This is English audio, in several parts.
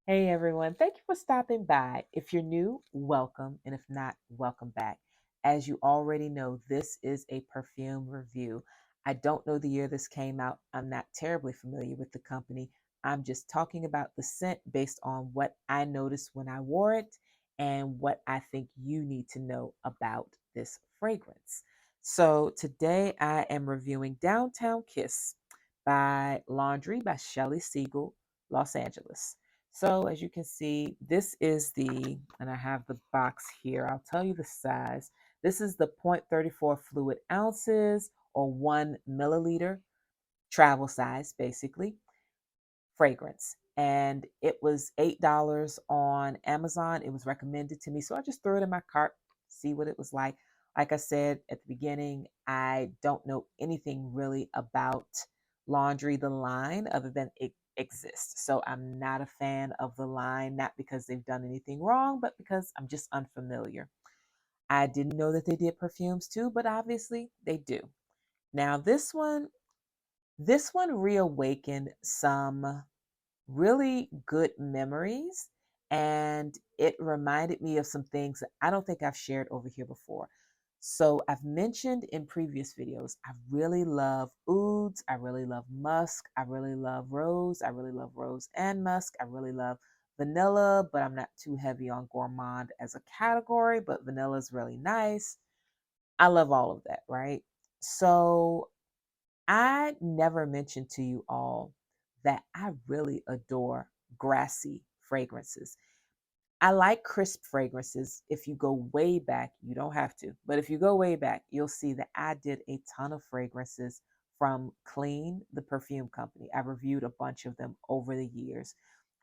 Hey everyone, thank you for stopping by. If you're new, welcome, and if not, welcome back. As you already know, this is a perfume review. I don't know the year this came out. I'm not terribly familiar with the company. I'm just talking about the scent based on what I noticed when I wore it and what I think you need to know about this fragrance. So today I am reviewing Downtown Kiss by Laundry by Shelli Segal, Los Angeles. So as you can see, this is and I have the box here. I'll tell you the size. This is the 0.34 fluid ounces or 1 milliliter travel size, basically, fragrance. And it was $8 on Amazon. It was recommended to me. So I just threw it in my cart, see what it was like. Like I said at the beginning, I don't know anything really about Laundry, the line, other than it exists. So I'm not a fan of the line, not because they've done anything wrong, but because I'm just unfamiliar. I didn't know that they did perfumes too, but obviously they do. Now this one reawakened some really good memories, and it reminded me of some things that I don't think I've shared over here before. So I've mentioned in previous videos, I really love ouds, I really love musk, I really love rose, I really love rose and musk, I really love vanilla, but I'm not too heavy on gourmand as a category, but vanilla is really nice. I love all of that, right? So I never mentioned to you all that I really adore grassy fragrances. I like crisp fragrances. If you go way back, you don't have to, but if you go way back, you'll see that I did a ton of fragrances from Clean, the perfume company. I reviewed a bunch of them over the years.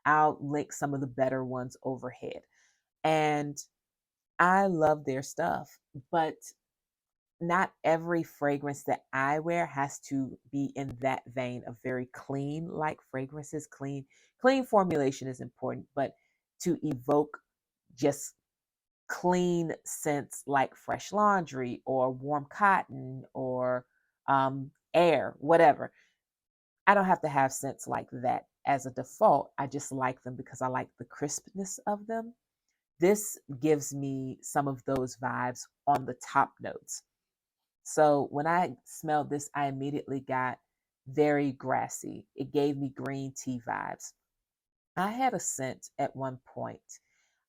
I'll link some of the better ones overhead. And I love their stuff, but not every fragrance that I wear has to be in that vein of very clean like fragrances. Clean formulation is important, but to evoke just clean scents like fresh laundry or warm cotton or air, whatever. I don't have to have scents like that as a default. I just like them because I like the crispness of them. This gives me some of those vibes on the top notes. So when I smelled this, I immediately got very grassy. It gave me green tea vibes. I had a scent at one point,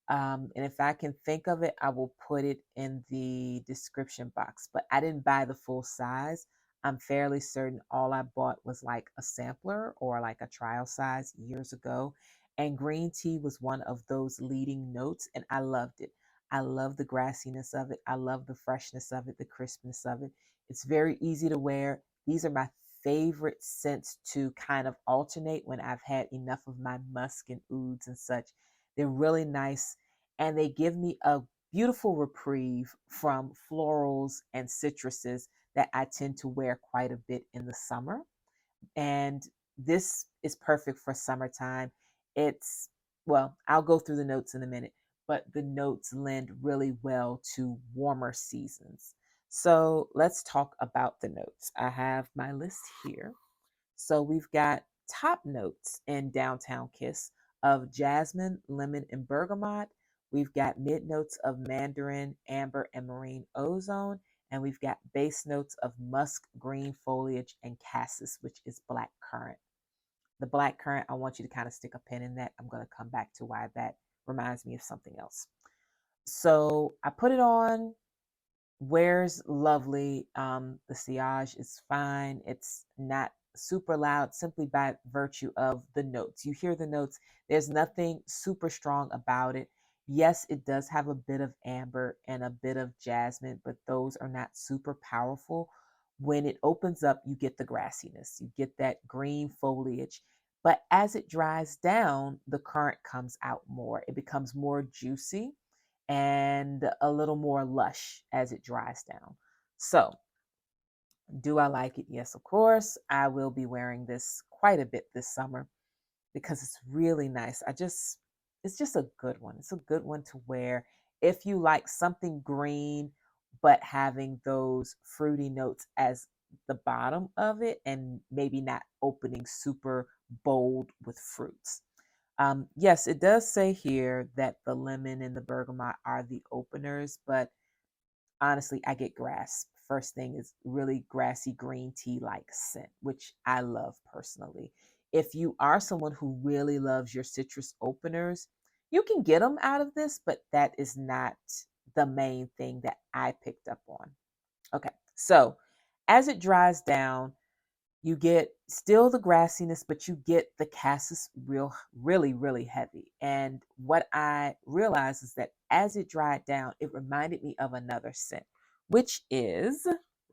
and if I can think of it, I will put it in the description box. But I didn't buy the full size. I'm fairly certain all I bought was like a sampler or like a trial size years ago. And green tea was one of those leading notes, and I loved it. I love the grassiness of it. I love the freshness of it, the crispness of it. It's very easy to wear. These are my favorite scents to kind of alternate when I've had enough of my musk and ouds and such. They're really nice, and they give me a beautiful reprieve from florals and citruses that I tend to wear quite a bit in the summer. And this is perfect for summertime. It's, well, I'll go through the notes in a minute, but the notes lend really well to warmer seasons. So let's talk about the notes. I have my list here. So we've got top notes in Downtown Kiss of jasmine, lemon, and bergamot. We've got mid notes of mandarin, amber, and marine ozone. And we've got base notes of musk, green foliage, and cassis, which is black currant. The black currant, I want you to kind of stick a pin in that. I'm going to come back to why that reminds me of something else. So I put it on, wears lovely. The sillage is fine. It's not super loud simply by virtue of the notes. You hear the notes. There's nothing super strong about it. Yes, it does have a bit of amber and a bit of jasmine, but those are not super powerful. When it opens up, you get the grassiness, you get that green foliage. But as it dries down, the currant comes out more. It becomes more juicy and a little more lush as it dries down. So, do I like it? Yes, of course. I will be wearing this quite a bit this summer because it's really nice. It's just a good one. It's a good one to wear if you like something green, but having those fruity notes as the bottom of it and maybe not opening super bold with fruits. Yes, it does say here that the lemon and the bergamot are the openers, but honestly, I get grass. First thing is really grassy green tea like scent, which I love personally. If you are someone who really loves your citrus openers, you can get them out of this, but that is not the main thing that I picked up on. Okay, so as it dries down, you get still the grassiness, but you get the cassis really heavy. And what I realized is that as it dried down, it reminded me of another scent, which is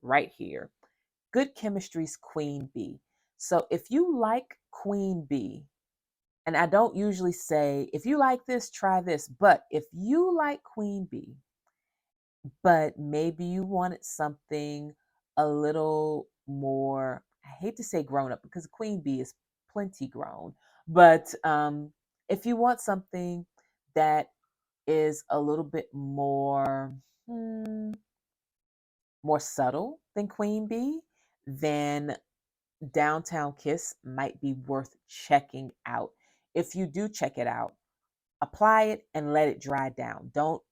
right here, Good Chemistry's Queen Bee. So if you like Queen Bee, and I don't usually say, if you like this, try this, but if you like Queen Bee, but maybe you wanted something a little more, I hate to say grown up because queen bee is plenty grown, but if you want something that is a little bit more more subtle than queen bee, then Downtown Kiss might be worth checking out. If you do check it out, apply it and let it dry down. Don't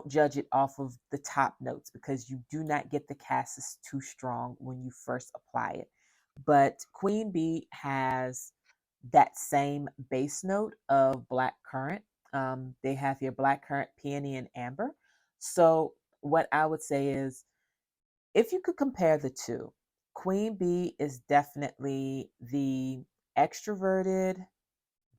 judge it off of the top notes because you do not get the cassis too strong when you first apply it. But Queen Bee has that same base note of black currant. They have here black currant, peony, and amber. So what I would say is if you could compare the two, Queen Bee is definitely the extroverted,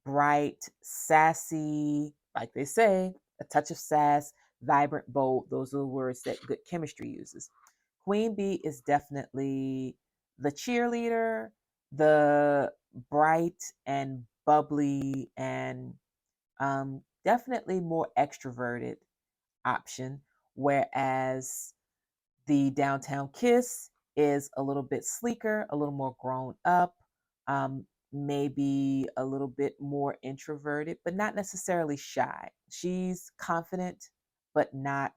bright, sassy, like they say, a touch of sass, vibrant, bold. Those are the words that Good Chemistry uses. Queen Bee is definitely the cheerleader, the bright and bubbly, and definitely more extroverted option. Whereas the Downtown Kiss is a little bit sleeker, a little more grown up, maybe a little bit more introverted, but not necessarily shy. She's confident, but not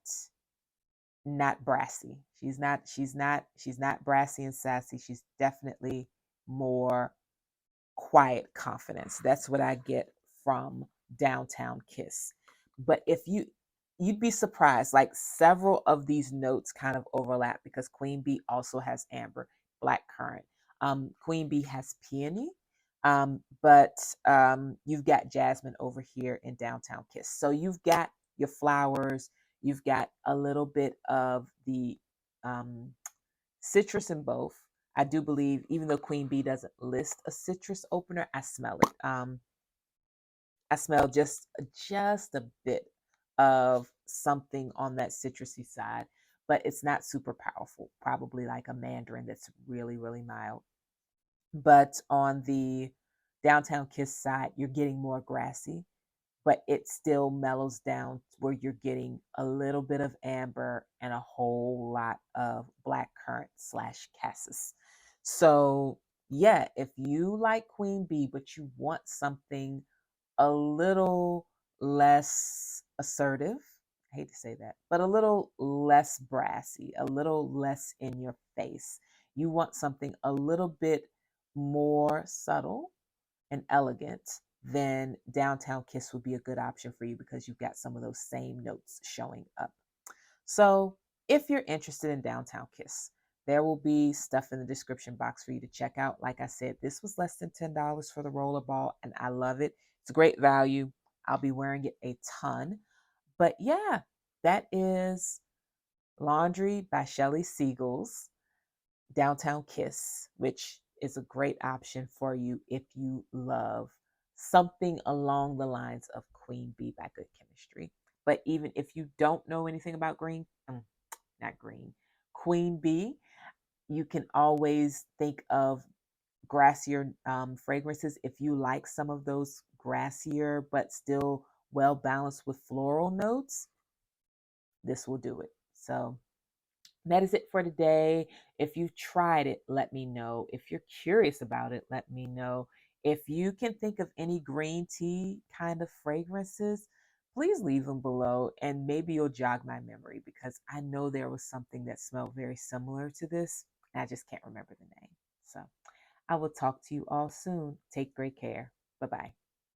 brassy. She's not brassy and sassy. She's definitely more quiet confidence. That's what I get from Downtown Kiss. But if you'd be surprised, like several of these notes kind of overlap because Queen Bee also has amber, black currant. Queen Bee has peony, but you've got Jasmine over here in Downtown Kiss. So you've got your flowers, you've got a little bit of the um, citrus in both. I do believe, even though Queen Bee doesn't list a citrus opener, I smell it. I smell just a bit of something on that citrusy side, but it's not super powerful. Probably like a mandarin that's really mild. But on the Downtown Kiss side, you're getting more grassy, but it still mellows down where you're getting a little bit of amber and a whole lot of black currant slash cassis. So, yeah, if you like Queen Bee, but you want something a little less assertive, I hate to say that, but a little less brassy, a little less in your face. You want something a little bit more subtle and elegant, then Downtown Kiss would be a good option for you because you've got some of those same notes showing up. So, if you're interested in Downtown Kiss, there will be stuff in the description box for you to check out. Like I said, this was less than $10 for the rollerball, and I love it. It's a great value. I'll be wearing it a ton. But yeah, that is Laundry by Shelli Segals. Downtown Kiss, which is a great option for you if you love something along the lines of Queen Bee by Good Chemistry. But even if you don't know anything about not green, Queen Bee, you can always think of grassier fragrances if you like some of those grassier but still well balanced with floral notes. This will do it. So that is it for today. If you've tried it, let me know. If you're curious about it, let me know. If you can think of any green tea kind of fragrances, please leave them below and maybe you'll jog my memory because I know there was something that smelled very similar to this and I just can't remember the name. So I will talk to you all soon. Take great care. Bye bye.